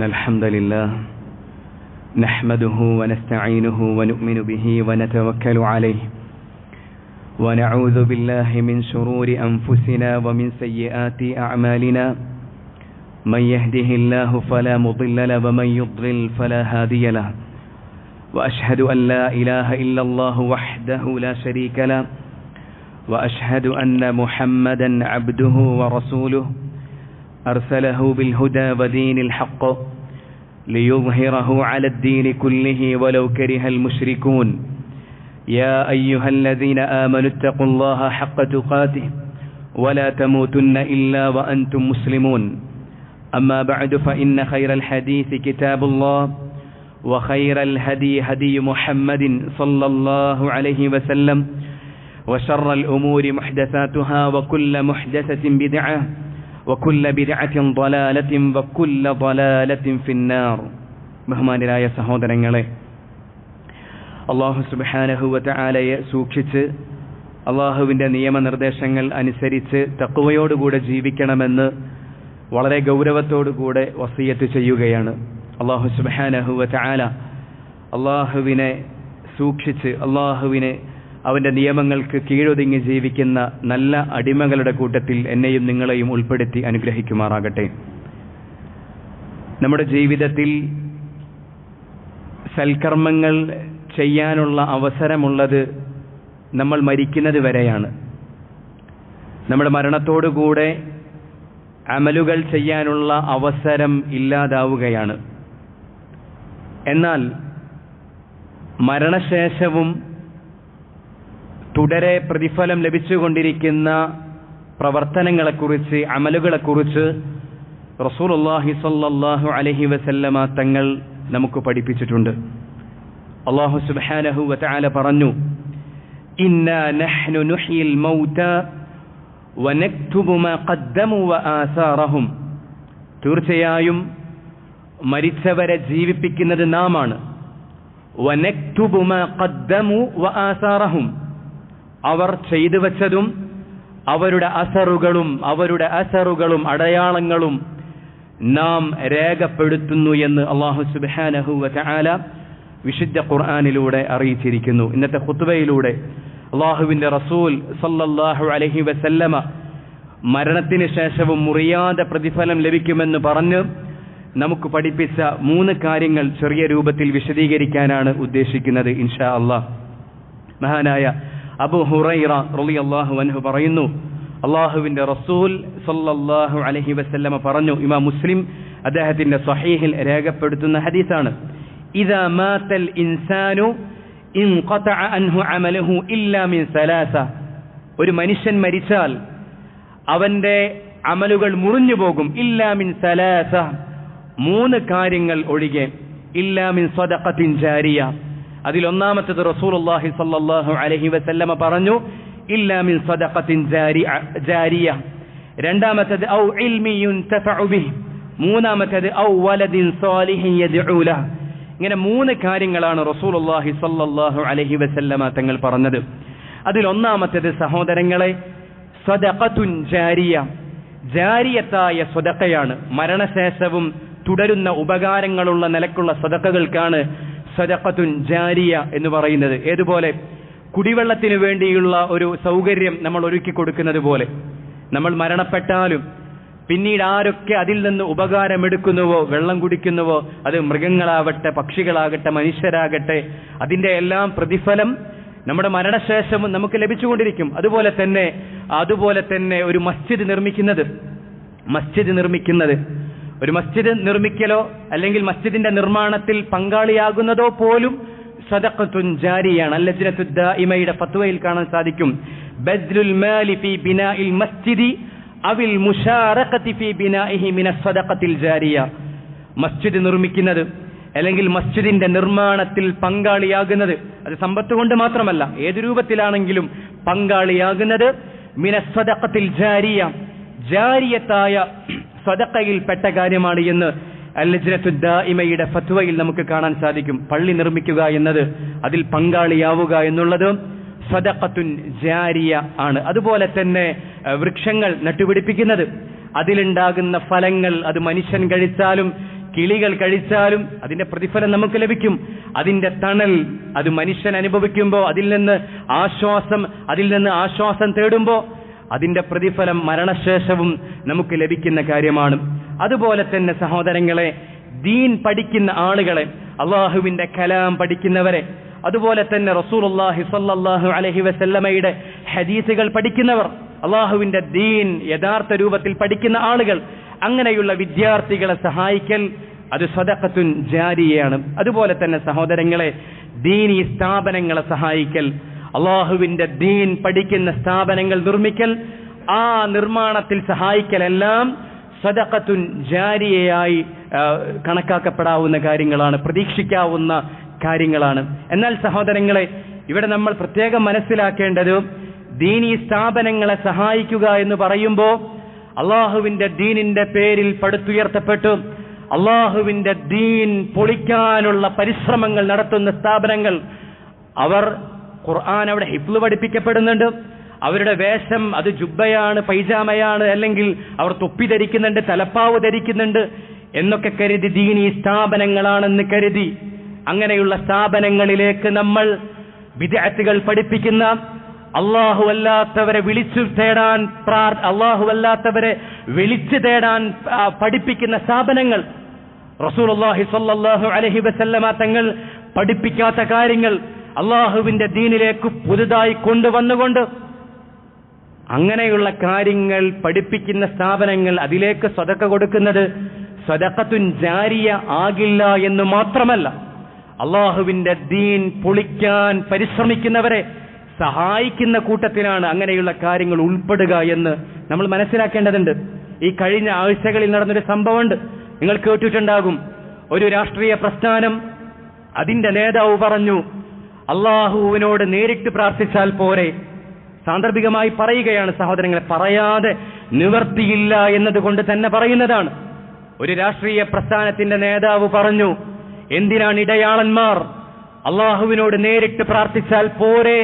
إن الحمد لله نحمده ونستعينه ونؤمن به ونتوكل عليه ونعوذ بالله من شرور أنفسنا ومن سيئات أعمالنا من يهده الله فلا مضل له ومن يضلل فلا هادي له وأشهد أن لا إله إلا الله وحده لا شريك له وأشهد أن محمدا عبده ورسوله أرسله بالهدى ودين الحق ليظهره على الدين كله ولو كره المشركون يا أيها الذين آمنوا اتقوا الله حق تقاته ولا تموتن إلا وأنتم مسلمون أما بعد فإن خير الحديث كتاب الله وخير الهدي هدي محمد صلى الله عليه وسلم وشر الأمور محدثاتها وكل محدثة بدعة وكل بدعة ضلالة وكل ضلالة في النار ബഹുമാനരായ സഹോദരങ്ങളെ, അല്ലാഹു സുബ്ഹാനഹു വ തആലയെ സൂക്ഷിച്ച് അല്ലാഹുവിൻ്റെ നിയമനിർദ്ദേശങ്ങൾ അനുസരിച്ച് തഖ്വയോടുകൂടെ ജീവിക്കണമെന്ന് വളരെ ഗൗരവത്തോടുകൂടെ വസിയത്ത് ചെയ്യുകയാണ്. അല്ലാഹു സുബ്ഹാനഹു വ തആല അല്ലാഹുവിനെ സൂക്ഷിച്ച് അവൻ്റെ നിയമങ്ങൾക്ക് കീഴൊതുങ്ങി ജീവിക്കുന്ന നല്ല അടിമകളുടെ കൂട്ടത്തിൽ എന്നെയും നിങ്ങളെയും ഉൾപ്പെടുത്തി അനുഗ്രഹിക്കുമാറാകട്ടെ. നമ്മുടെ ജീവിതത്തിൽ സൽക്കർമ്മങ്ങൾ ചെയ്യാനുള്ള അവസരമുള്ളത് നമ്മൾ മരിക്കുന്നത് വരെയാണ്. നമ്മുടെ മരണത്തോടുകൂടെ അമലുകൾ ചെയ്യാനുള്ള അവസരം ഇല്ലാതാവുകയാണ്. എന്നാൽ മരണശേഷവും തുടരെ പ്രതിഫലം ലഭിച്ചുകൊണ്ടിരിക്കുന്ന പ്രവർത്തനങ്ങളെക്കുറിച്ച്, അമലുകളെക്കുറിച്ച് റസൂലുള്ളാഹി സ്വല്ലല്ലാഹു അലൈഹി വസല്ലമ തങ്ങൾ നമുക്ക് പഠിപ്പിച്ചിട്ടുണ്ട്. അല്ലാഹു സുബ്ഹാനഹു വ തആല പറഞ്ഞു, ഇന്നാ നഹ്നു നുഹ്യിൽ മൗത വനക്തുബു മാ ഖദ്ദമു വആസാറഹും. തീർച്ചയായും മരിച്ചവരെ ജീവിപ്പിക്കുന്നത് നാമാണ്. വനക്തുബു മാ ഖദ്ദമു വആസാറഹും. അവർ ചെയ്തു വച്ചതും അവരുടെ അസറുകളും അടയാളങ്ങളും നാം രേഖപ്പെടുത്തുന്നു എന്ന് അല്ലാഹു സുബ്ഹാനഹു വ തആല വിശുദ്ധ ഖുർആനിലൂടെ അറിയിച്ചിരിക്കുന്നു. ഇന്നത്തെ ഖുത്ബയിലൂടെ അല്ലാഹുവിൻ്റെ റസൂൽ സല്ലല്ലാഹു അലൈഹി വസല്ലമ മരണത്തിന് ശേഷവും മുറിയാതെ പ്രതിഫലം ലഭിക്കുമെന്ന് പറഞ്ഞ് നമുക്ക് പഠിപ്പിച്ച 3 കാര്യങ്ങൾ ചെറിയ രൂപത്തിൽ വിശദീകരിക്കാനാണ് ഉദ്ദേശിക്കുന്നത് ഇൻഷാ അല്ലാഹ്. മഹാനായ അബൂ ഹുറൈറ റളിയല്ലാഹു അൻഹു പറയുന്നു, അല്ലാഹുവിൻ്റെ റസൂൽ സല്ലല്ലാഹു അലൈഹി വസല്ലമ പറഞ്ഞു, ഇമാം മുസ്ലിം അദ്ദേഹത്തിൻ്റെ സ്വഹീഹിൽ രേഖപ്പെടുത്തുന്ന ഹദീസാണ്, ഇദാ മാതൽ ഇൻസാനു ഇൻഖതഅ അൻഹു അമലുഹു ഇല്ലാ മിൻ സലാസ. ഒരു മനുഷ്യൻ മരിച്ചാൽ അവൻ്റെ അമലുകൾ മുറിഞ്ഞു പോകും. ഇല്ലാ മിൻ സലാസ, 3 കാര്യങ്ങൾ ഒഴികെ. ഇല്ലാ മിൻ സദഖത്തിൻ ജാരിയ, അതിലൊന്നാമത്തേത് റസൂലുള്ളാഹി സ്വല്ലല്ലാഹു അലൈഹി വസല്ലമ പറഞ്ഞു, ഇല്ലാ മിൻ സദഖത്തിൻ ജാരിയ. രണ്ടാമത്തേത് ഔ ഇൽമി യുൻതഫഉ ബിഹി. മൂന്നാമത്തേത് ഔ വലദിൻ സാലിഹിൻ യദ്ഉ ലഹു. ഇങ്ങനെ 3 കാര്യങ്ങളാണ് റസൂലുള്ളാഹി സ്വല്ലല്ലാഹു അലൈഹി വസല്ലമ തങ്ങൾ പറഞ്ഞത്. അതിലൊന്നാമത്തേത് സഹോദരങ്ങളെ സദഖത്തുൻ ജാരിയ, ജാരിയത്തായ സദഖയാണ്. മരണശേഷവും തുടരുന്ന ഉപകാരങ്ങളുള്ള നിലക്കുള്ള സദഖകൾക്കാണ് സദഖത്തുൻ ജാരിയ എന്ന് പറയുന്നത്. ഏതുപോലെ കുടിവെള്ളത്തിന് വേണ്ടിയുള്ള ഒരു സൗകര്യം നമ്മൾ ഒരുക്കി കൊടുക്കുന്നത് പോലെ, നമ്മൾ മരണപ്പെട്ടാലും പിന്നീട് ആരൊക്കെ അതിൽ നിന്ന് ഉപകാരമെടുക്കുന്നുവോ, വെള്ളം കുടിക്കുന്നുവോ, അത് മൃഗങ്ങളാവട്ടെ, പക്ഷികളാകട്ടെ, മനുഷ്യരാകട്ടെ, അതിൻ്റെ എല്ലാം പ്രതിഫലം നമ്മുടെ മരണശേഷവും നമുക്ക് ലഭിച്ചുകൊണ്ടിരിക്കും. അതുപോലെ തന്നെ ഒരു മസ്ജിദ് നിർമ്മിക്കുന്നത് ഒരു മസ്ജിദ് നിർമ്മിക്കലോ അല്ലെങ്കിൽ മസ്ജിദിന്റെ നിർമ്മാണത്തിൽ പങ്കാളിയാകുന്നതോ പോലും സദഖത്തുൻ ജാരിയാണ്. അൽ-ലജ്നത്തു ദായിമയുടെ ഫത്വയിൽ കാണാൻ സാധിക്കും, ബദ്ലുൽ മാലി ഫീ ബിനാഇൽ മസ്ജിദി അവിൽ മുശാറഖതി ഫീ ബിനാഇഹി മിനസ് സദഖത്തിൽ ജാരിയ. മസ്ജിദ് നിർമ്മിക്കുന്നത് അല്ലെങ്കിൽ മസ്ജിദിന്റെ നിർമ്മാണത്തിൽ പങ്കാളിയാകുന്നത്, അത് സമ്പത്ത് കൊണ്ട് മാത്രമല്ല, ഏത് രൂപത്തിലാണെങ്കിലും പങ്കാളിയാകുന്നത് മിനസ് സദഖത്തിൽ ജാരിയ, ജാരിയത്തായ സദഖയിൽപ്പെട്ട കാര്യമാണ് എന്ന് അൽ-ലജ്നത്തു ദായിമയുടെ ഫത്വയിൽ നമുക്ക് കാണാൻ സാധിക്കും. പള്ളി നിർമ്മിക്കുക എന്നത്, അതിൽ പങ്കാളിയാവുക എന്നുള്ളത് സദഖത്തുൻ ജാരിയ ആണ്. അതുപോലെ തന്നെ വൃക്ഷങ്ങൾ നട്ടുപിടിപ്പിക്കുന്നത്, അതിലുണ്ടാകുന്ന ഫലങ്ങൾ അത് മനുഷ്യൻ കഴിച്ചാലും കിളികൾ കഴിച്ചാലും അതിന്റെ പ്രതിഫലം നമുക്ക് ലഭിക്കും. അതിന്റെ തണൽ അത് മനുഷ്യൻ അനുഭവിക്കുമ്പോൾ അതിൽ നിന്ന് ആശ്വാസം തേടുമ്പോൾ അതിന്റെ പ്രതിഫലം മരണശേഷവും നമുക്ക് ലഭിക്കുന്ന കാര്യമാണ്. അതുപോലെ തന്നെ സഹോദരങ്ങളെ, ദീൻ പഠിക്കുന്ന ആളുകളെ, അള്ളാഹുവിന്റെ കലാം പഠിക്കുന്നവരെ, അതുപോലെ തന്നെ റസൂലുള്ളാഹി സ്വല്ലല്ലാഹു അലൈഹി വസല്ലമയുടെ ഹദീസുകൾ പഠിക്കുന്നവർ, അള്ളാഹുവിന്റെ ദീൻ യഥാർത്ഥ രൂപത്തിൽ പഠിക്കുന്ന ആളുകൾ, അങ്ങനെയുള്ള വിദ്യാർത്ഥികളെ സഹായിക്കൽ അത് സദഖത്തുൻ ജാരിയയാണ്. അതുപോലെ തന്നെ സഹോദരങ്ങളെ, ദീനീ സ്ഥാപനങ്ങളെ സഹായിക്കൽ, അള്ളാഹുവിന്റെ ദീൻ പഠിക്കുന്ന സ്ഥാപനങ്ങൾ നിർമ്മിക്കൽ, ആ നിർമ്മാണത്തിൽ സഹായിക്കലെല്ലാം സദഖത്തുൻ ജാരിയയായി കണക്കാക്കപ്പെടാവുന്ന കാര്യങ്ങളാണ്, പ്രതീക്ഷിക്കാവുന്ന കാര്യങ്ങളാണ്. എന്നാൽ സഹോദരങ്ങളെ, ഇവിടെ നമ്മൾ പ്രത്യേകം മനസ്സിലാക്കേണ്ടത്, ദീനീ സ്ഥാപനങ്ങളെ സഹായിക്കുക എന്ന് പറയുമ്പോൾ അള്ളാഹുവിന്റെ ദീനിന്റെ പേരിൽ പടുത്തുയർത്തപ്പെട്ടു അള്ളാഹുവിന്റെ ദീൻ പൊളിക്കാനുള്ള പരിശ്രമങ്ങൾ നടത്തുന്ന സ്ഥാപനങ്ങൾ, അവർ ഖുർആൻ അവിടെ ഹിഫ്ള് പഠിപ്പിക്കപ്പെടുന്നുണ്ട്, അവരുടെ വേഷം അത് ജുബ്ബയാണ്, പൈജാമയാണ്, അല്ലെങ്കിൽ അവർ തൊപ്പി ധരിക്കുന്നുണ്ട്, തലപ്പാവ് ധരിക്കുന്നുണ്ട് എന്നൊക്കെ കരുതി ദീനീ സ്ഥാപനങ്ങളാണെന്ന് കരുതി അങ്ങനെയുള്ള സ്ഥാപനങ്ങളിലേക്ക് നമ്മൾ ബിദ്അത്തുകൾ പഠിപ്പിക്കുന്ന, അല്ലാഹുവല്ലാത്തവരെ വിളിച്ചു തേടാൻ പഠിപ്പിക്കുന്ന സ്ഥാപനങ്ങൾ, റസൂലുള്ളാഹി സ്വല്ലല്ലാഹു അലൈഹി വസല്ലമ തങ്ങൾ പഠിപ്പിക്കാത്ത കാര്യങ്ങൾ അള്ളാഹുവിന്റെ ദീനിലേക്ക് പുതുതായി കൊണ്ടുവന്നുകൊണ്ട് അങ്ങനെയുള്ള കാര്യങ്ങൾ പഠിപ്പിക്കുന്ന സ്ഥാപനങ്ങൾ, അതിലേക്ക് സദഖ കൊടുക്കുന്നത് സദഖത്തുൻ ജാരിയ ആകില്ല എന്ന് മാത്രമല്ല, അള്ളാഹുവിന്റെ ദീൻ പൊളിക്കാൻ പരിശ്രമിക്കുന്നവരെ സഹായിക്കുന്ന കൂട്ടത്തിലാണ് അങ്ങനെയുള്ള കാര്യങ്ങൾ ഉൾപ്പെടുക എന്ന് നമ്മൾ മനസ്സിലാക്കേണ്ടതുണ്ട്. ഈ കഴിഞ്ഞ ആഴ്ചകളിൽ നടന്നൊരു സംഭവമുണ്ട്, നിങ്ങൾ കേട്ടിട്ടുണ്ടാകും. ഒരു രാഷ്ട്രീയ പ്രസ്ഥാനം, അതിന്റെ നേതാവ് പറഞ്ഞു, അള്ളാഹുവിനോട് നേരിട്ട് പ്രാർത്ഥിച്ചാൽ പോരെ. സാന്ദർഭികമായി പറയുകയാണ് സഹോദരങ്ങളെ, പറയാതെ നിവർത്തിയില്ല എന്നതുകൊണ്ട് തന്നെ പറയുന്നതാണ്. ഒരു രാഷ്ട്രീയ പ്രസ്ഥാനത്തിന്റെ നേതാവ് പറഞ്ഞു, എന്തിനാണ് ഇടയാളന്മാർ അള്ളാഹുവിനോട് നേരിട്ട് പ്രാർത്ഥിച്ചാൽ പോരെ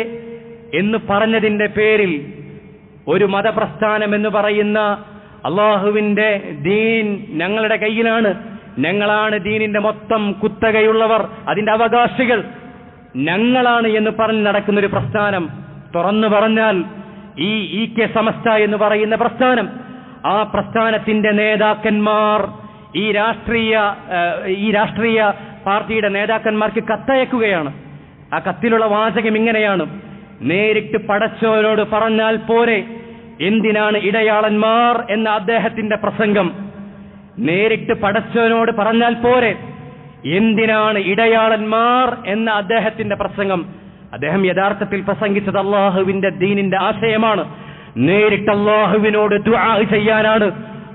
എന്ന് പറഞ്ഞതിന്റെ പേരിൽ ഒരു മതപ്രസ്ഥാനം എന്ന് പറയുന്ന, അള്ളാഹുവിന്റെ ദീൻ ഞങ്ങളുടെ കയ്യിലാണ്, ഞങ്ങളാണ് ദീനിന്റെ മൊത്തം കുത്തകയുള്ളവർ, അതിന്റെ അവകാശികൾ ഞങ്ങളാണ് എന്ന് പറഞ്ഞ് നടക്കുന്നൊരു പ്രസ്ഥാനം, തുറന്നു പറഞ്ഞാൽ ഈ കെ സമസ്ത എന്ന് പറയുന്ന പ്രസ്ഥാനം, ആ പ്രസ്ഥാനത്തിന്റെ നേതാക്കന്മാർ ഈ രാഷ്ട്രീയ പാർട്ടിയുടെ നേതാക്കന്മാർക്ക് കത്തയക്കുകയാണ്. ആ കത്തിലുള്ള വാചകം ഇങ്ങനെയാണ്: നേരിട്ട് പടച്ചവനോട് പറഞ്ഞാൽ പോരെ, എന്തിനാണ് ഇടയാളന്മാർ എന്ന അദ്ദേഹത്തിന്റെ പ്രസംഗം. നേരിട്ട് പടച്ചവനോട് പറഞ്ഞാൽ പോരെ, എന്തിനാണ് ഇടയാളന്മാർ എന്ന അദ്ദേഹത്തിന്റെ പ്രസംഗം. അദ്ദേഹം യഥാർത്ഥത്തിൽ പ്രസംഗിച്ചത് അള്ളാഹുവിന്റെ ദീനിന്റെ ആശയമാണ്. നേരിട്ട് അള്ളാഹുവിനോട് ദുആ ചെയ്യാനാണ്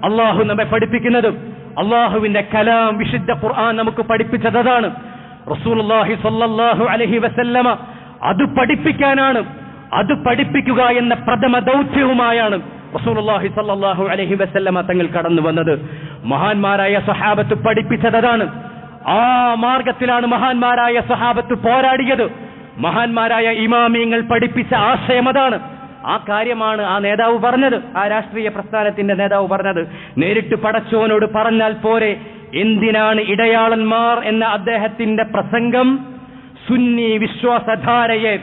അള്ളാഹു നമ്മെ പഠിപ്പിക്കുന്നത്. അള്ളാഹുവിന്റെ കലാം വിശുദ്ധ ഖുർആൻ നമുക്ക് പഠിപ്പിച്ചതാണ്. റസൂലുള്ളാഹി സ്വല്ലല്ലാഹു അലൈഹി വസല്ലമ അത് പഠിപ്പിക്കാനാണ്, അത് പഠിപ്പിക്കുക എന്ന പ്രഥമ ദൗത്യവുമായാണ് റസൂലുള്ളാഹി സ്വല്ലല്ലാഹു അലൈഹി വസല്ലമ തങ്ങൾ കടന്നു വന്നത്. മഹാന്മാരായ സ്വഹാബത്ത് പഠിപ്പിച്ചതാണ്. ആ മാർഗത്തിലാണ് മഹാന്മാരായ സ്വഹാബത്ത് പോരാടിയത്. മഹാന്മാരായ ഇമാമിയങ്ങൾ പഠിപ്പിച്ച ആശയം അതാണ്. ആ കാര്യമാണ് ആ നേതാവ് പറഞ്ഞത്, ആ രാഷ്ട്രീയ പ്രസ്ഥാനത്തിന്റെ നേതാവ് പറഞ്ഞത്. നേരിട്ട് പടച്ചോനോട് പറഞ്ഞാൽ പോരെ, എന്തിനാണ് ഇടയാളന്മാർ എന്ന അദ്ദേഹത്തിന്റെ പ്രസംഗം സുന്നി വിശ്വാസധാരയെ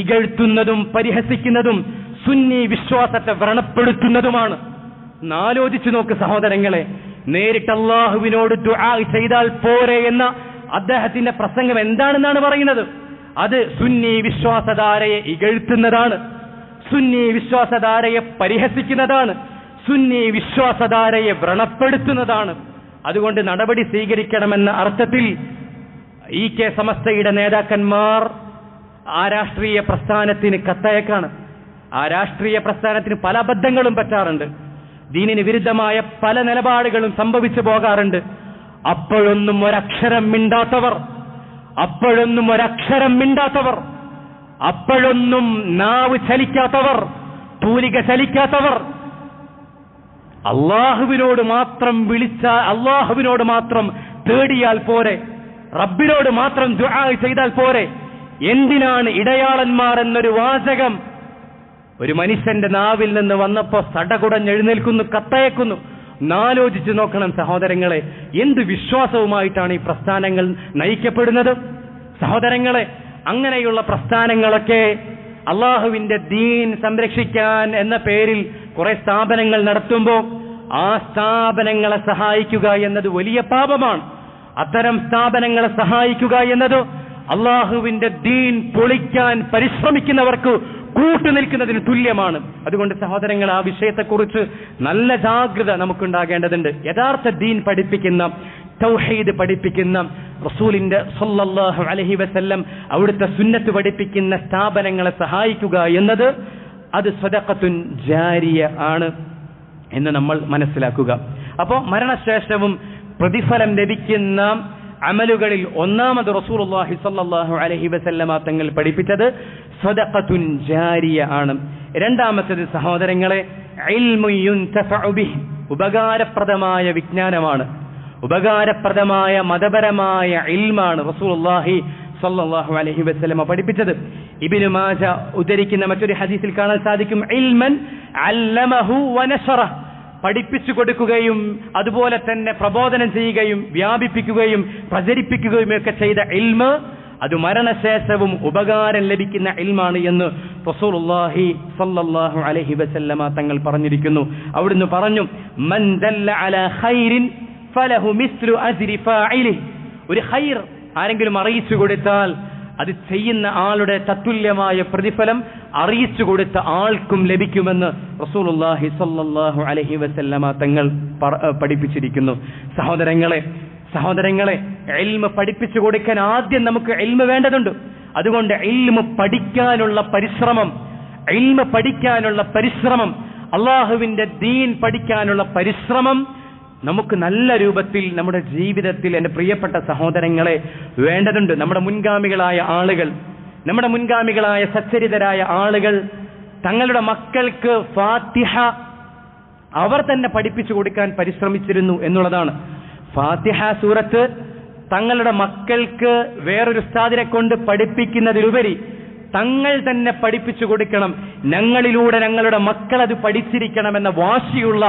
ഇകഴ്ത്തുന്നതും പരിഹസിക്കുന്നതും സുന്നി വിശ്വാസത്തെ വ്രണപ്പെടുത്തുന്നതുമാണ്. ആലോചിച്ചു നോക്ക് സഹോദരങ്ങളെ, നേരിട്ട് അള്ളാഹുവിനോട് ദുആ ചെയ്താൽ പോരെ എന്ന അദ്ദേഹത്തിന്റെ പ്രസംഗം എന്താണെന്നാണ് പറയുന്നത്? അത് സുന്നി വിശ്വാസധാരയെ ഇകഴ്ത്തുന്നതാണ്, സുന്നി വിശ്വാസധാരയെ പരിഹസിക്കുന്നതാണ്, സുന്നി വിശ്വാസധാരയെ വ്രണപ്പെടുത്തുന്നതാണ്. അതുകൊണ്ട് നടപടി സ്വീകരിക്കണമെന്ന അർത്ഥത്തിൽ ഈ കെ സമസ്തയുടെ നേതാക്കന്മാർ ആ രാഷ്ട്രീയ പ്രസ്ഥാനത്തിന് കത്തയക്കാണ്. ആ രാഷ്ട്രീയ പ്രസ്ഥാനത്തിന് പല അബദ്ധങ്ങളും പറ്റാറുണ്ട്, ദീനിന് വിരുദ്ധമായ പല നിലപാടുകളും സംഭവിച്ചു പോകാറുണ്ട്. അപ്പോഴൊന്നും ഒരക്ഷരം മിണ്ടാത്തവർ, അപ്പോഴൊന്നും നാവ് ചലിക്കാത്തവർ, തൂലിക ചലിക്കാത്തവർ, അള്ളാഹുവിനോട് മാത്രം അള്ളാഹുവിനോട് മാത്രം തേടിയാൽ പോരെ, റബ്ബിനോട് മാത്രം ദുആ ചെയ്താൽ പോരെ, എന്തിനാണ് ഇടയാളന്മാർ എന്നൊരു വാചകം ഒരു മനുഷ്യന്റെ നാവിൽ നിന്ന് വന്നപ്പോ സടകുടഞ്ഞെഴുന്നേൽക്കുന്നു, കത്തയക്കുന്നു. നാലോചിച്ച് നോക്കണം സഹോദരങ്ങളെ, എന്ത് വിശ്വാസവുമായിട്ടാണ് ഈ പ്രസ്ഥാനങ്ങൾ നയിക്കപ്പെടുന്നത്. സഹോദരങ്ങളെ, അങ്ങനെയുള്ള പ്രസ്ഥാനങ്ങളൊക്കെ അള്ളാഹുവിന്റെ ദീൻ സംരക്ഷിക്കാൻ എന്ന പേരിൽ കുറെ സ്ഥാപനങ്ങൾ നടത്തുമ്പോൾ ആ സ്ഥാപനങ്ങളെ സഹായിക്കുക എന്നത് വലിയ പാപമാണ്. അത്തരം സ്ഥാപനങ്ങളെ സഹായിക്കുക എന്നത് അള്ളാഹുവിന്റെ ദീൻ പൊളിക്കാൻ പരിശ്രമിക്കുന്നവർക്ക് കൂട്ടുനിൽക്കുന്നതിന് തുല്യമാണ്. അതുകൊണ്ട് സഹോദരങ്ങൾ, ആ വിഷയത്തെക്കുറിച്ച് നല്ല ജാഗ്രത നമുക്കുണ്ടാകേണ്ടതുണ്ട്. യഥാർത്ഥ ദീൻ പഠിപ്പിക്കുന്ന, തൗഹീദ് പഠിപ്പിക്കുന്ന, റസൂലിന്റെ സല്ലല്ലാഹു അലൈഹി വസല്ലം അവിടുത്തെ സുന്നത്ത് പഠിപ്പിക്കുന്ന സ്ഥാപനങ്ങളെ സഹായിക്കുക എന്നത് അത് സദഖത്തുൻ ജാരിയ ആണ് എന്ന് നമ്മൾ മനസ്സിലാക്കുക. അപ്പോൾ മരണശേഷവും പ്രതിഫലം ലഭിക്കുന്ന അമലുകളിൽ ഒന്നാമത് റസൂലുള്ളാഹി സ്വല്ലല്ലാഹു അലൈഹി വസല്ലമ തങ്ങൾ പഠിപ്പിച്ചത് സദഖത്തുൻ ജാരിയ ആണ്. രണ്ടാമത്തേത് സഹോദരങ്ങളെ, ഇൽമു യുൻതഫഉ ബിഹി, ഉപകാരപ്രദമായ വിജ്ഞാനമാണ്, ഉപകാരപ്രദമായ മതപരമായ ഇൽമാണ് റസൂലുള്ളാഹി സ്വല്ലല്ലാഹു അലൈഹി വസല്ലമ പഠിപ്പിച്ചത്. ഇബ്നു മാജ ഉദ്ധരിക്കുന്ന മറ്റൊരു ഹദീസിൽ കാണാൻ സാധിക്കും, ഇൽമൻ അല്ലമഹു വനശറഹ, പഠിപ്പിച്ചു കൊടുക്കുകയും അതുപോലെ തന്നെ പ്രബോധനം ചെയ്യുകയും വ്യാപിപ്പിക്കുകയും പ്രചരിപ്പിക്കുകയും ഒക്കെ ചെയ്ത ഇൽമ് അത് മരണശേഷവും ഉപകാരം ലഭിക്കുന്ന ഇൽമാണ് എന്ന് റസൂലുള്ളാഹി സ്വല്ലല്ലാഹു അലൈഹി വസല്ലമ തങ്ങൾ പറഞ്ഞിരിക്കുന്നു. അവിടുന്ന് പറഞ്ഞു, മൻ ദല്ല അലാ ഖൈരിൻ ഫലഹു മിസ്ലു അജ്രി ഫാഇലിഹി, ഒരു ഖൈർ ആരെങ്കിലും അറിയിച്ചു കൊടുത്താൽ അത് ചെയ്യുന്ന ആളുടെ തത്തുല്യമായ പ്രതിഫലം അറിയിച്ചു കൊടുത്ത ആൾക്കും ലഭിക്കുമെന്ന് റസൂലുള്ളാഹി സ്വല്ലല്ലാഹു അലൈഹി വസല്ലമ തങ്ങൾ പഠിപ്പിച്ചിരിക്കുന്നു. സഹോദരങ്ങളെ, ഇൽമ് പഠിപ്പിച്ചു കൊടുക്കാൻ ആദ്യം നമുക്ക് ഇൽമ് വേണ്ടതുണ്ട്. അതുകൊണ്ട് ഇൽമ് പഠിക്കാനുള്ള പരിശ്രമം, അള്ളാഹുവിന്റെ ദീൻ പഠിക്കാനുള്ള പരിശ്രമം നമുക്ക് നല്ല രൂപത്തിൽ നമ്മുടെ ജീവിതത്തിൽ, എൻ്റെ പ്രിയപ്പെട്ട സഹോദരങ്ങളെ, വേണ്ടതുണ്ട്. നമ്മുടെ മുൻഗാമികളായ സച്ചരിതരായ ആളുകൾ തങ്ങളുടെ മക്കൾക്ക് ഫാത്തിഹ അവർ തന്നെ പഠിപ്പിച്ചു കൊടുക്കാൻ പരിശ്രമിച്ചിരുന്നു എന്നുള്ളതാണ്. ഫാത്തിഹ സൂറത്ത് തങ്ങളുടെ മക്കൾക്ക് വേറൊരു ഉസ്താദിനെ കൊണ്ട് പഠിപ്പിക്കുന്നതിലുപരി തങ്ങൾ തന്നെ പഠിപ്പിച്ചു കൊടുക്കണം, ഞങ്ങളിലൂടെ ഞങ്ങളുടെ മക്കൾ അത് പഠിച്ചിരിക്കണമെന്ന വാശിയുള്ള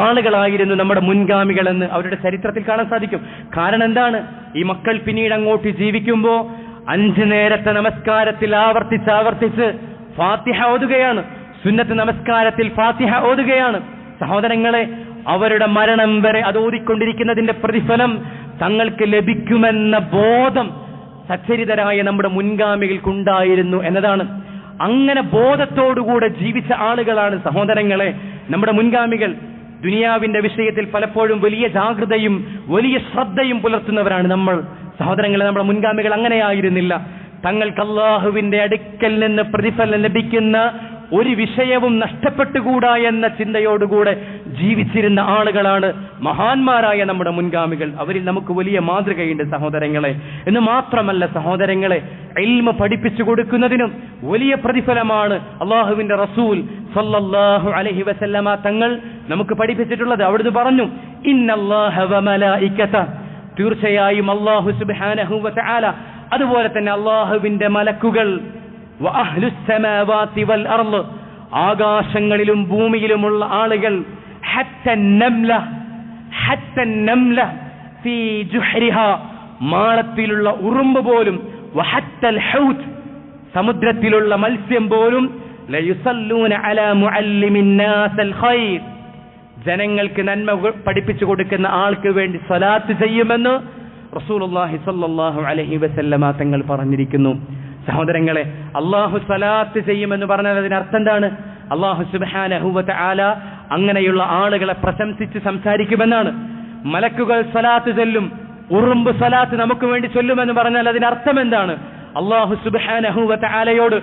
ആളുകളായിരുന്നു നമ്മുടെ മുൻഗാമികളെന്ന് അവരുടെ ചരിത്രത്തിൽ കാണാൻ സാധിക്കും. കാരണം എന്താണ്? ഈ മക്കൾ പിന്നീട് അങ്ങോട്ട് ജീവിക്കുമ്പോൾ 5 നേരത്തെ നമസ്കാരത്തിൽ ആവർത്തിച്ച് ഫാത്തിഹ ഓതുകയാണ്, സുന്നത്ത് നമസ്കാരത്തിൽ ഫാത്തിഹ ഓതുകയാണ്. സഹോദരങ്ങളെ, അവരുടെ മരണം വരെ അത് ഓതിക്കൊണ്ടിരിക്കുന്നതിന്റെ പ്രതിഫലം തങ്ങൾക്ക് ലഭിക്കുമെന്ന ബോധം സച്ചരിതരായ നമ്മുടെ മുൻഗാമികൾക്കുണ്ടായിരുന്നു എന്നതാണ്. അങ്ങനെ ബോധത്തോടുകൂടെ ജീവിച്ച ആളുകളാണ് സഹോദരങ്ങളെ നമ്മുടെ മുൻഗാമികൾ. ദുനിയാവിന്റെ വിഷയത്തിൽ പലപ്പോഴും വലിയ ജാഗ്രതയും വലിയ ശ്രദ്ധയും പുലർത്തുന്നവരാണ് നമ്മൾ. സഹോദരങ്ങളെ, നമ്മുടെ മുൻഗാമികൾ അങ്ങനെയായിരുന്നില്ല. തങ്ങൾക്ക് അല്ലാഹുവിന്റെ അടുക്കൽ നിന്ന് പ്രതിഫലം ലഭിക്കുന്ന ഒരു വിഷയവും നഷ്ടപ്പെട്ടുകൂടാ എന്ന ചിന്തയോടുകൂടെ ജീവിച്ചിരുന്ന ആളുകളാണ് മഹാന്മാരായ നമ്മുടെ മുൻഗാമികൾ. അവരിൽ നമുക്ക് വലിയ മാതൃകയുണ്ട് സഹോദരങ്ങളെ. എന്ന് മാത്രമല്ല സഹോദരങ്ങളെ, ഇൽമ പഠിപ്പിച്ചു കൊടുക്കുന്നതിനും വലിയ പ്രതിഫലമാണ് അള്ളാഹുവിന്റെ റസൂൽ സല്ലല്ലാഹു അലൈഹി വസല്ലമ തങ്ങൾ നമുക്ക് പഠിപ്പിച്ചിട്ടുള്ളത്. അവിടുന്ന് പറഞ്ഞു, ഇന്നല്ലാഹ വമലായികത, തീർച്ചയായും അല്ലാഹു സുബ്ഹാനഹു വ തആല, അതുപോലെ തന്നെ അള്ളാഹുവിന്റെ മലക്കുകൾ, വഅഹ്ലുസ് സമാവാതി വൽ അർള്, ആകാശങ്ങളിലും ഭൂമിയിലുമുള്ള ആളുകൾ, ഹത്ത നംല ഫീ ജുഹ്രിഹാ, മാളത്തിലുള്ള ഉറുമ്പ് പോലും, വഹത്തൽ ഹൗത്, സമുദ്രത്തിലുള്ള മത്സ്യം പോലും, ലയുസല്ലൂന അലാ മുഅല്ലിമിൻ നാസൽ ഖൈർ, ജനങ്ങൾക്ക് നന്മ പഠിപ്പിച്ചു കൊടുക്കുന്ന ആൾക്ക് വേണ്ടി സ്വലാത്ത് ചെയ്യുമെന്ന് റസൂലുള്ളാഹി സ്വല്ലല്ലാഹു അലൈഹി വസല്ലമ തങ്ങൾ പറഞ്ഞിരിക്കുന്നു. സഹോദരങ്ങളെ, അള്ളാഹു സ്വലാത്ത് ചെയ്യുമെന്ന് പറഞ്ഞാൽ അതിനർത്ഥം എന്താണ്? അള്ളാഹു സുബ്ഹാനഹു വ തആല അങ്ങനെയുള്ള ആളുകളെ പ്രശംസിച്ച് സംസാരിക്കുമെന്നാണ്. മലക്കുകൾ സ്വലാത്ത് ചൊല്ലും, ഉറുമ്പ് സ്വലാത്ത് നമുക്ക് വേണ്ടി ചൊല്ലുമെന്ന് പറഞ്ഞാൽ അതിനർത്ഥം എന്താണ്? അള്ളാഹു സുബ്ഹാനഹു വ തആലയോട്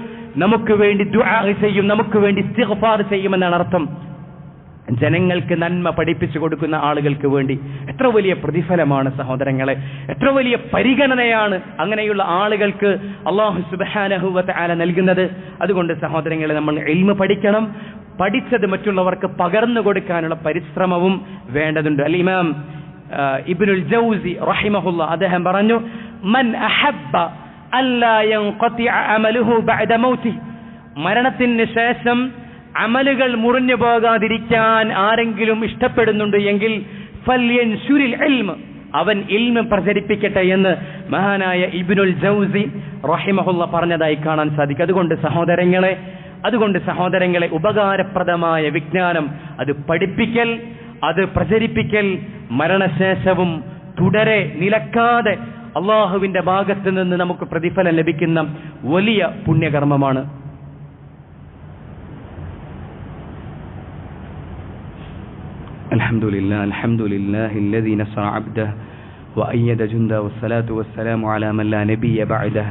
നമുക്ക് വേണ്ടി ദുആ ചെയ്യും, നമുക്ക് വേണ്ടി ഇസ്തിഗ്ഫാർ ചെയ്യുമെന്നാണ് അർത്ഥം. ജനങ്ങൾക്ക് നന്മ പഠിപ്പിച്ചു കൊടുക്കുന്ന ആളുകൾക്ക് വേണ്ടി എത്ര വലിയ പ്രതിഫലമാണ് സഹോദരങ്ങളെ, എത്ര വലിയ പരിഗണനയാണ് അങ്ങനെയുള്ള ആളുകൾക്ക് അല്ലാഹു സുബ്ഹാനഹു വ തആല നൽകുന്നത്. അതുകൊണ്ട് സഹോദരങ്ങളെ, നമ്മൾ ഇൽമ പഠിക്കണം, പഠിച്ചത് മറ്റുള്ളവർക്ക് പകർന്നു കൊടുക്കാനുള്ള പരിശ്രമവും വേണ്ടതുണ്ട്. അൽ ഇമാം ഇബ്നുൽ ജൗസി റഹിമഹുല്ലാ അദ്ദേഹം പറഞ്ഞു, മൻ അഹബ്ബ അല്ലാ യൻഖതിഅ അമലുഹു ബഅദ മൗതിഹി, മരണത്തിന് ശേഷം അമലുകൾ മുറിഞ്ഞു പോകാതിരിക്കാൻ ആരെങ്കിലും ഇഷ്ടപ്പെടുന്നുണ്ട് എങ്കിൽ ഫൽയൻശുരിൽ ഇൽമ, അവൻ ഇൽമ പ്രചരിപ്പിക്കട്ടെ എന്ന് മഹാനായ ഇബ്നുൽ ജൗസി റഹിമഹുള്ള പറഞ്ഞതായി കാണാൻ സാധിക്കും. അതുകൊണ്ട് സഹോദരങ്ങളെ ഉപകാരപ്രദമായ വിജ്ഞാനം അത് പഠിപ്പിക്കൽ, അത് പ്രചരിപ്പിക്കൽ മരണശേഷവും തുടരെ നിലക്കാതെ അള്ളാഹുവിന്റെ ഭാഗത്ത് നിന്ന് നമുക്ക് പ്രതിഫലം ലഭിക്കുന്ന വലിയ പുണ്യകർമ്മമാണ്. അൽഹംദുലില്ലാഹി الذي نصر عبده وأيد جنده والصلاة والسلام على من لا نبي بعده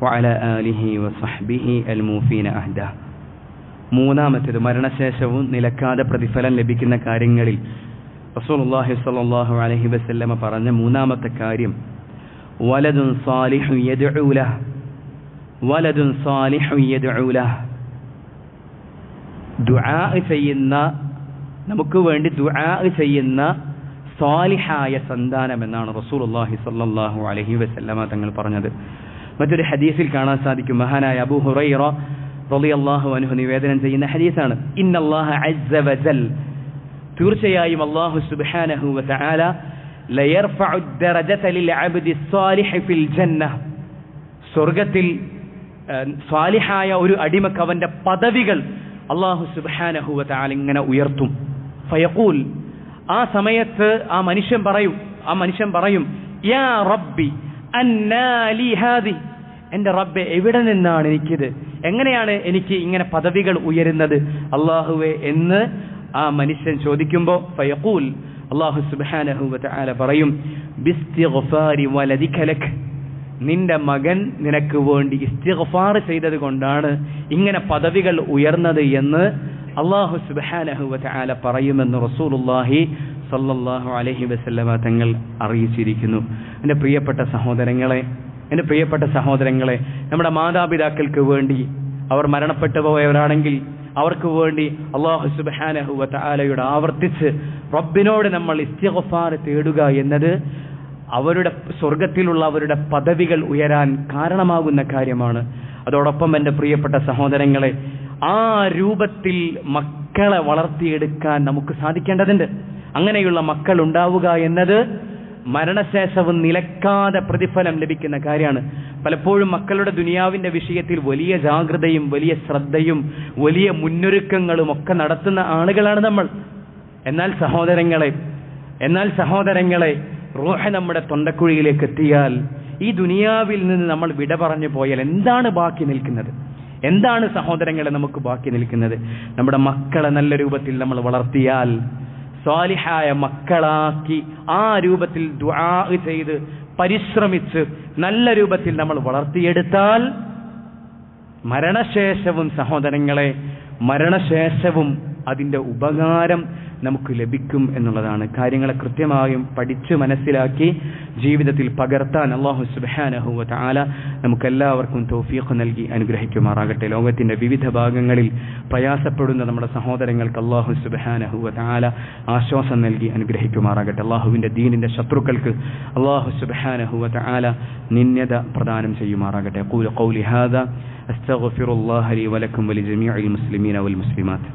وعلى آله وصحبه الموفين عهده. മൂന്നാമത്തേത് മരണശേഷവും നിലക്കാതെ പ്രതിഫലം ലഭിക്കുന്ന കാര്യങ്ങളിൽ റസൂലുള്ളാഹി സ്വല്ലല്ലാഹു അലൈഹി വസല്ലമ പറഞ്ഞ മൂന്നാമത്തെ കാര്യം വലദുൻ സാലിഹു യദ്ഉ ലഹു, വലദുൻ സാലിഹു യദ്ഉ ലഹു, ദുആ ചെയ്യുന്ന, നമുക്ക് വേണ്ടി ദുആ ചെയ്യുന്ന സാലിഹായ സന്താനം എന്നാണ് റസൂലുള്ളാഹി സ്വല്ലല്ലാഹു അലൈഹി വസല്ലമ തങ്ങൾ പറഞ്ഞത്. മറ്റൊരു ഹദീസിൽ കാണാൻ സാധിക്കും, മഹാനായ അബൂ ഹുറൈറ റളിയല്ലാഹു അൻഹു നിവേദനം ചെയ്യുന്ന ഹദീസാണ്, ഇന്നല്ലാഹ അസ്സ വജൽ, തീർച്ചയായും അല്ലാഹു സുബ്ഹാനഹു വതആല ലയർഫഉ ദറജത ലിൽ അബ്ദി സ്വാലിഹി ഫിൽ ജന്നഹ, സ്വർഗ്ഗത്തിൽ സ്വാലിഹായ ഒരു അടിമക്ക് അവന്റെ പദവികൾ അല്ലാഹു സുബ്ഹാനഹു വതആല ഇങ്ങനെ ഉയർത്തും. ഫയഖൂൽ, ആ സമയത്ത് ആ മനുഷ്യൻ പറയും യാ റബ്ബി അന്നാ ലി ഹാദി, എൻ്റെ റബ്ബെ എവിടെ നിന്നാണ് എനിക്കിത്, എങ്ങനെയാണ് എനിക്ക് ഇങ്ങനെ പദവികൾ ഉയരുന്നത് അല്ലാഹുവേ എന്ന് ആ മനുഷ്യൻ ചോദിക്കുമ്പോൾ ഫയഖൂൽ, അല്ലാഹു സുബ്ഹാനഹു വതആല പറയും ബിസ്തിഗ്ഫാരി വലദിക ലക്, നിന്റെ മകൻ നിനക്ക് വേണ്ടി ഇസ്തിഗ്ഫാർ ചെയ്തത് കൊണ്ടാണ് ഇങ്ങനെ പദവികൾ ഉയർന്നത് എന്ന് അല്ലാഹു സുബ്ഹാനഹു വതആല പറയുമെന്ന് റസൂലുള്ളാഹി സ്വല്ലല്ലാഹു അലൈഹി വസല്ലമ തങ്ങൾ അറിയിച്ചിരിക്കുന്നു. എൻ്റെ പ്രിയപ്പെട്ട സഹോദരങ്ങളെ, നമ്മുടെ മാതാപിതാക്കൾക്ക് വേണ്ടി, അവർ മരണപ്പെട്ടു പോയവരാണെങ്കിൽ അവർക്ക് വേണ്ടി അല്ലാഹു സുബ്ഹാനഹു വതആലയോട് ആവർത്തിച്ച് റബ്ബിനോട് നമ്മൾ ഇസ്തിഗ്ഫാർ തേടുക എന്നത് അവരുടെ സ്വർഗത്തിലുള്ള അവരുടെ പദവികൾ ഉയരാൻ കാരണമാകുന്ന കാര്യമാണ്. അതോടൊപ്പം എൻ്റെ പ്രിയപ്പെട്ട സഹോദരങ്ങളെ, ആ രൂപത്തിൽ മക്കളെ വളർത്തിയെടുക്കാൻ നമുക്ക് സാധിക്കേണ്ടതുണ്ട്. അങ്ങനെയുള്ള മക്കൾ ഉണ്ടാവുക എന്നത് മരണശേഷവും നിലക്കാതെ പ്രതിഫലം ലഭിക്കുന്ന കാര്യമാണ്. പലപ്പോഴും മക്കളുടെ ദുനിയാവിന്റെ വിഷയത്തിൽ വലിയ ജാഗ്രതയും വലിയ ശ്രദ്ധയും വലിയ മുന്നൊരുക്കങ്ങളും ഒക്കെ നടത്തുന്ന ആളുകളാണ് നമ്മൾ. എന്നാൽ സഹോദരങ്ങളെ റൂഹ് നമ്മുടെ തൊണ്ടക്കുഴിയിലേക്ക് എത്തിയാൽ, ഈ ദുനിയാവിൽ നിന്ന് നമ്മൾ വിട പറഞ്ഞു പോയാൽ എന്താണ് ബാക്കി നിൽക്കുന്നത്? എന്താണ് സഹോദരങ്ങളെ നമുക്ക് ബാക്കി നിൽക്കുന്നത്? നമ്മുടെ മക്കളെ നല്ല രൂപത്തിൽ നമ്മൾ വളർത്തിയാൽ, സ്വാലിഹായ മക്കളാക്കി ആ രൂപത്തിൽ ദുആ ചെയ്ത് പരിശ്രമിച്ച് നല്ല രൂപത്തിൽ നമ്മൾ വളർത്തിയെടുത്താൽ മരണശേഷവും അതിൻ്റെ ഉപകാരം നമുക്ക് ലഭിക്കും എന്നുള്ളതാണ്. കാര്യങ്ങളെ കൃത്യമായും പഠിച്ച് മനസ്സിലാക്കി ജീവിതത്തിൽ പകർത്താൻ അല്ലാഹു സുബ്ഹാനഹു വതആല നമുക്കെല്ലാവർക്കും തൗഫീഖ് നൽകി അനുഗ്രഹിക്കുമാറാകട്ടെ. ലോകത്തിന്റെ വിവിധ ഭാഗങ്ങളിൽ പ്രയാസപ്പെടുന്ന നമ്മുടെ സഹോദരങ്ങൾക്ക് അല്ലാഹു സുബ്ഹാനഹു വതആല ആശ്വാസം നൽകി അനുഗ്രഹിക്കുമാറാകട്ടെ. അല്ലാഹുവിന്റെ ദീനിന്റെ ശത്രുക്കൾക്ക് അല്ലാഹു സുബ്ഹാനഹു വതആല നിന്യത പ്രദാനം ചെയ്യുമാറാകട്ടെ. ഖൗലി ഹാദാ അസ്തഗ്ഫിറുല്ലാഹ ലി വലക്കും വലിജമീഇൽ മുസ്ലിമീന വൽ മുസ്ലിമാത്ത്.